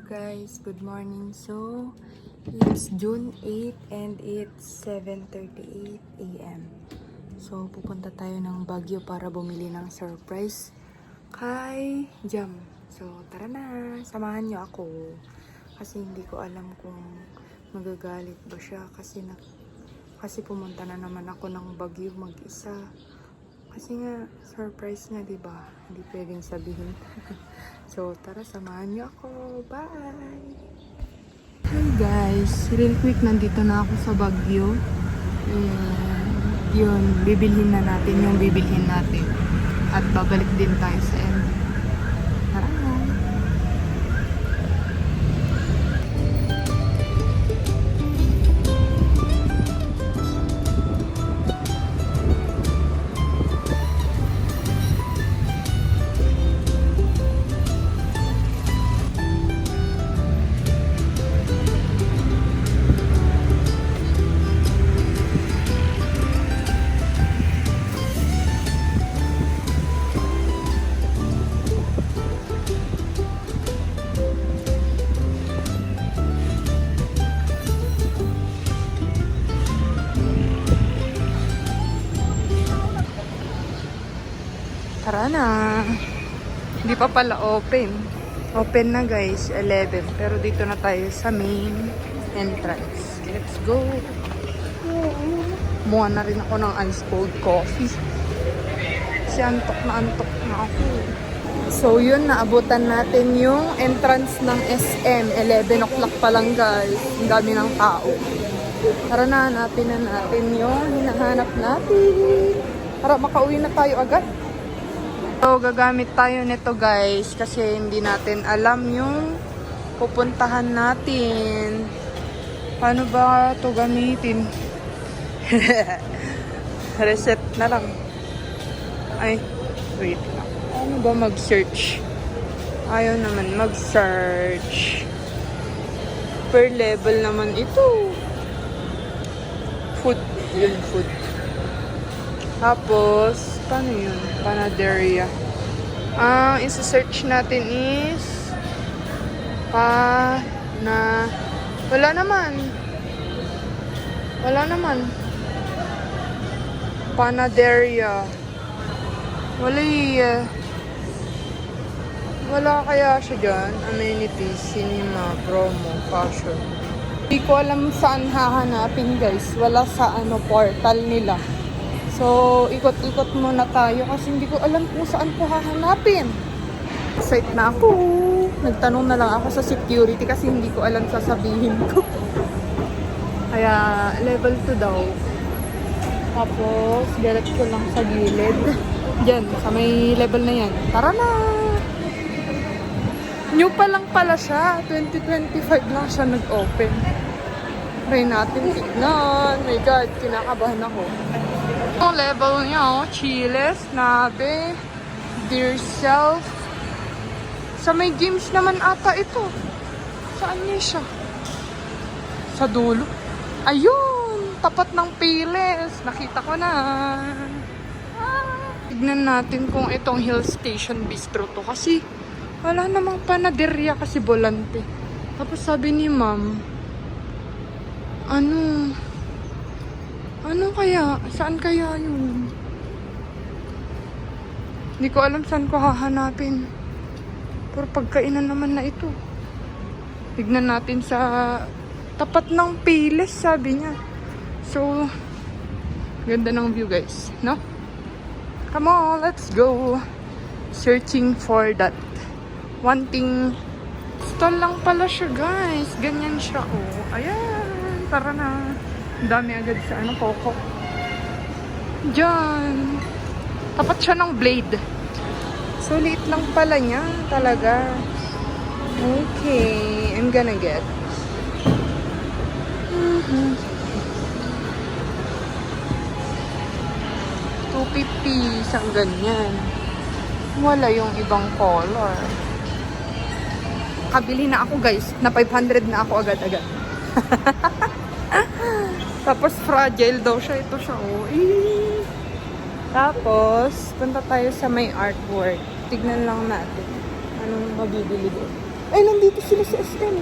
guys, good morning. So, it's June 8 and it's 7:38 a.m. So, pupunta tayo ng Baguio para bumili ng surprise kay Jam. So, tara na, samahan niyo ako. Kasi hindi ko alam kung magagalit ba siya kasi pumunta na naman ako ng Baguio mag-isa. Kasi nga, surprise nga, diba? Hindi pwedeng sabihin. So, tara, samahan niyo ako. Bye! Hey guys, real quick, nandito na ako sa Baguio. Yun, bibilhin na natin yung bibilhin natin. At babalik din tayo sa end. Tara na! Tara na. Hindi pa pala open. Open na guys, 11. Pero dito na tayo sa main entrance. Let's go. Muha na rin ako ng ice cold coffee. Kasi antok na ako. So yun, naabutan natin yung entrance ng SM. 11 o'clock pa lang guys. Ang dami ng tao. Tara na, hanapin na natin yung hinahanap natin. Para makauwi na tayo agad. So, gagamit tayo nito guys kasi hindi natin alam yung pupuntahan natin. Paano ba ito gamitin? Reset na lang. Ay, wait lang. Paano ba mag-search? Ayaw naman mag-search. Per level naman ito. Food. Yun, food. Tapos, paano yun? Panaderia. Ang isa-search natin is wala naman. Panaderia. Wala kaya siya dyan. Amenities, cinema, promo, fashion. Hindi ko alam saan hahanapin guys. Wala sa portal nila. So, ikot-ikot muna tayo kasi hindi ko alam kung saan ko hahanapin. Excited na ako. Nagtanong na lang ako sa security kasi hindi ko alam sasabihin ko. Kaya, level 2 daw. Tapos, direct ko lang sa gilid. Diyan, sa may level na yan. Tara na! New pa lang pala siya. 2025 lang siya nag-open. Try natin tignan. My God, kinakabahan ako. Ang level niya, Chiles, Nabe, Dear Self. Sa may games naman ata ito. Saan niya siya? Sa dulo. Ayun! Tapat ng Piles. Nakita ko na. Tignan natin kung itong Hill Station Bistro to. Kasi wala namang panaderya kasi bolante. Tapos sabi ni ma'am, ano kaya? Saan kaya yun? Hindi ko alam saan ko hahanapin. Pero pagkainan naman na ito. Tignan natin sa tapat ng Piles, sabi niya. So, ganda ng view guys, no? Come on, let's go. Searching for that. Wanting stall lang pala siya guys. Ganyan siya, oh. Ayan, tara na. Ang dami agad sa Coco. Diyan. Tapat siya ng Blade. So, liit lang pala niya. Talaga. Okay. I'm gonna get. $250. Isang ganyan. Wala yung ibang color. Kabili na ako guys. Na 500 na ako agad-agad. Tapos fragile daw siya. Ito siya, oh. Tapos, punta tayo sa may artwork. Tignan lang natin anong mabibili doon. Ay, nandito sila sa SM.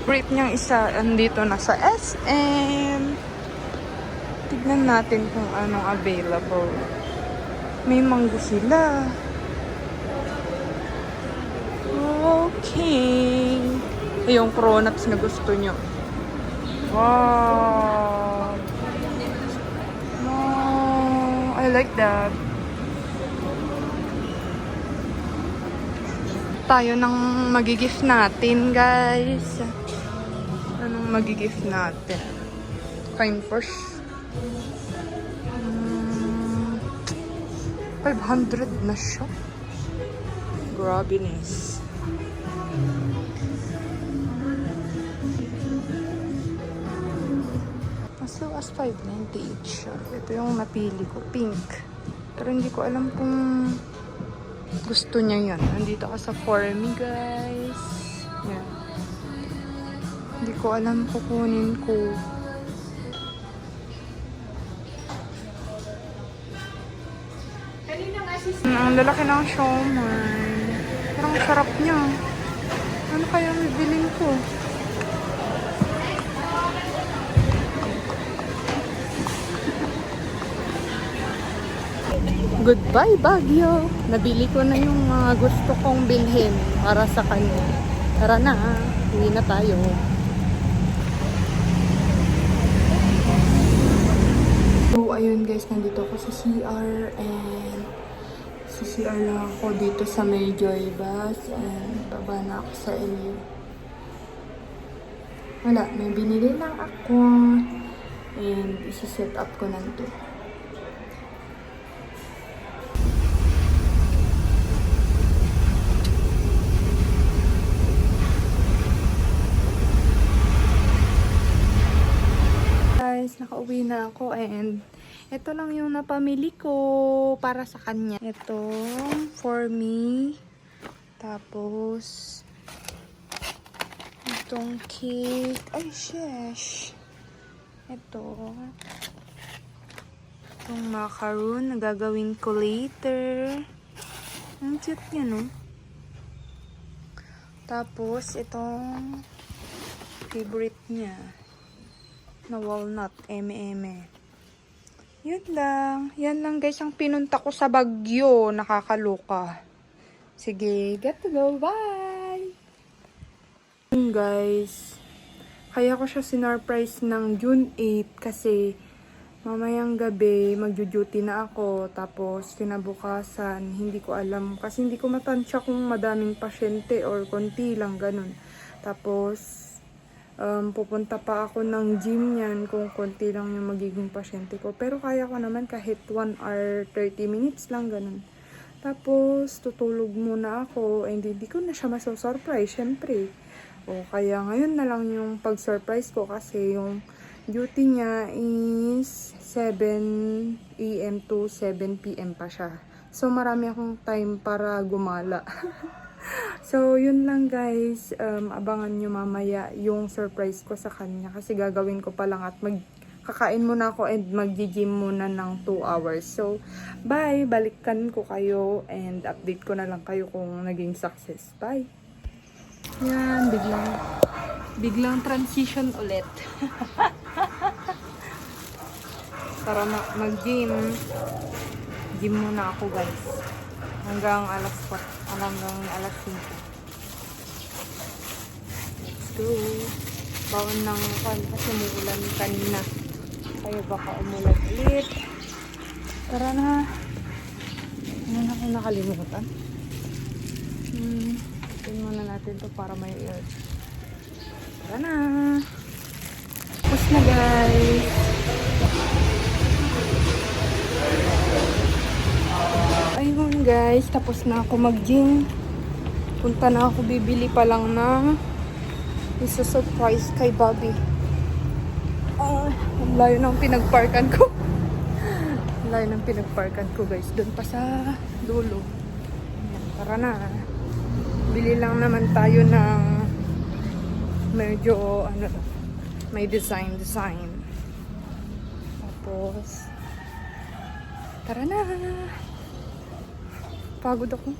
Brief niyang isa, andito na sa SM. Tignan natin kung anong available. May manggo sila. Okay. Yung cronuts na gusto nyo. Wow. No, I like that. Tayo nang magigift natin, guys. Anong magigift natin? Coin purse. 500 na siya. Grabiness. As low as 590 each. Ito yung napili ko. Pink. Pero hindi ko alam kung gusto niya yan. Nandito ako sa For Me, guys. Yan. Hindi ko alam kukunin ko. Ang lalaki ng siomai. Parang sarap niya. Ano kaya bibiling ko? Goodbye, Baguio! Nabili ko na yung mga gusto kong bilhin para sa kanya. Tara na, uwi na tayo. So, ayun guys, nandito ako sa CR and sa CR lang ako dito sa may Joy Bus and baba na ako sa LU. Wala, may binili lang ako and isa-set up ko na ito. Guys, nakauwi na ako and ito lang yung napamili ko para sa kanya. Ito, For Me. Tapos, itong cake. Ay, sheesh. Ito. Itong macaroon na gagawin ko later. Ang cute niya, no? Tapos, itong favorite niya na walnut, eme-eme. Yun lang. Yan lang guys ang pinunta ko sa Baguio. Nakakaloka. Sige, get to go. Bye! Yun guys. Kaya ko siya sinurprise ng June 8 kasi mamayang gabi magjo-duty na ako. Tapos kinabukasan, hindi ko alam. Kasi hindi ko matansya kung madaming pasyente or konti lang ganun. Tapos pupunta pa ako ng gym yan kung konti lang yung magiging pasyente ko. Pero kaya ko naman kahit 1 hour 30 minutes lang ganun. Tapos tutulog muna ako and hindi ko na siya maso-surprise syempre. O kaya ngayon na lang yung pag-surprise ko kasi yung duty niya is 7 AM to 7 PM pa siya. So marami akong time para gumala. So, yun lang guys. Abangan nyo mamaya yung surprise ko sa kanya. Kasi gagawin ko pa lang at kakain muna ako and mag-gym muna ng 2 hours. So, bye! Balikan ko kayo and update ko na lang kayo kung naging success. Bye! Yan, biglang transition ulit. Para mag-gym. Gym muna ako guys. Hanggang alas 4. Hanggang alas 5. Let's go. Baon ng pan kasi umuulan kanina. Kaya baka umulan ulit. Tara na. Ano na akong nakalimutan? Tingnan muna natin to para may air. Tara na. Tapos na guys. Ayun guys, tapos na ako mag-gym. Punta na ako, bibili pa lang ng isa-surprise kay Bobby. Ang layo ng pinagparkan ko. Ang layo ng pinagparkan ko guys. Doon pa sa dulo. Ayan, tara na. Bili lang naman tayo ng medyo may design. Tapos tara na. Pagod ako.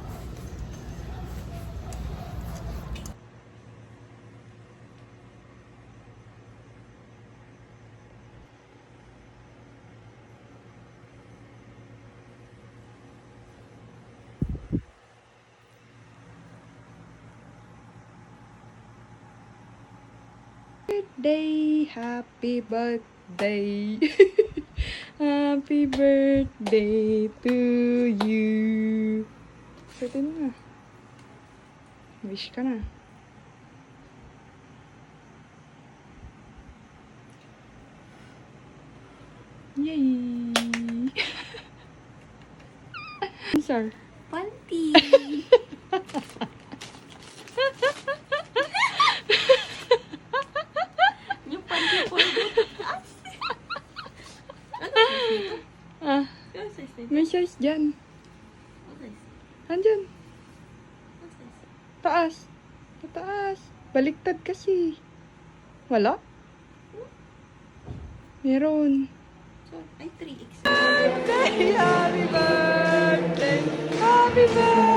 birthday, happy birthday. Happy birthday to you. Suotin mo na. Wish ka na. Yay! Sir. Panty! Yung panty po yung butas. Ano size nito? Ah, Ano size nito? may size dyan. Ano size? Andyan. Ano size? Taas. Pataas. Baliktad kasi. Wala? Meron. So, ay 3X. Happy birthday! Happy birthday!